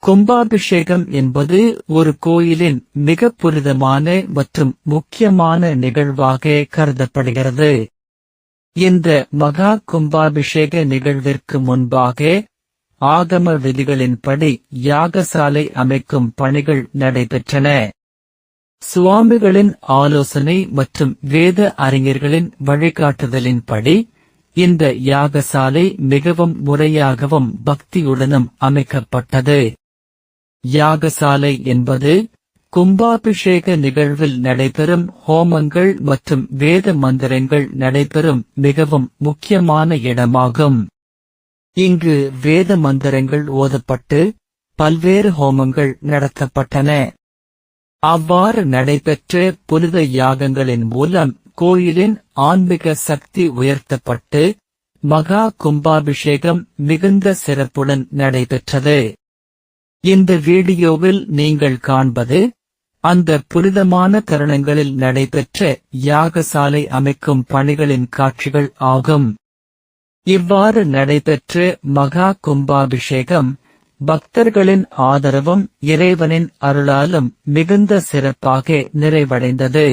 கும்பாபிஷேகம் என்பது ஒரு கோயிலின் மிக புனிதமான மற்றும் முக்கியமான நிகழ்வாக கருதப்படுகிறது. இந்த மகா கும்பாபிஷேக நிகழ்விற்கு முன்பாக ஆகம விதிகளின்படி யாகசாலை அமைக்கும் பணிகள் நடைபெற்றன. சுவாமிகளின் ஆலோசனை மற்றும் வேத அறிஞர்களின் வழிகாட்டுதலின்படி இந்த யாகசாலை மிகவும் முறையாகவும் பக்தியுடனும் அமைக்கப்பட்டது. யாகசாலை என்பது கும்பாபிஷேக நிகழ்வில் நடைபெறும் ஹோமங்கள் மற்றும் வேத மந்திரங்கள் நடைபெறும் மிகவும் முக்கியமான இடமாகும். இங்கு வேத மந்திரங்கள் ஓதப்பட்டு பல்வேறு ஹோமங்கள் நடத்தப்பட்டன. அவ்வாறு நடைபெற்ற புனித யாகங்களின் மூலம் கோயிலின் ஆன்மீக சக்தி உயர்த்தப்பட்டு மகா கும்பாபிஷேகம் மிகுந்த சிறப்புடன் நடைபெற்றது. இந்த வீடியோவில் நீங்கள் காண்பது அந்த புனிதமான தருணங்களில் நடைபெற்ற யாகசாலை அமைக்கும் பணிகளின் காட்சிகள் ஆகும். இவ்வாறு நடைபெற்ற மகா கும்பாபிஷேகம் பக்தர்களின் ஆதரவும் இறைவனின் அருளாலும் மிகுந்த சிறப்பாக நிறைவடைந்தது.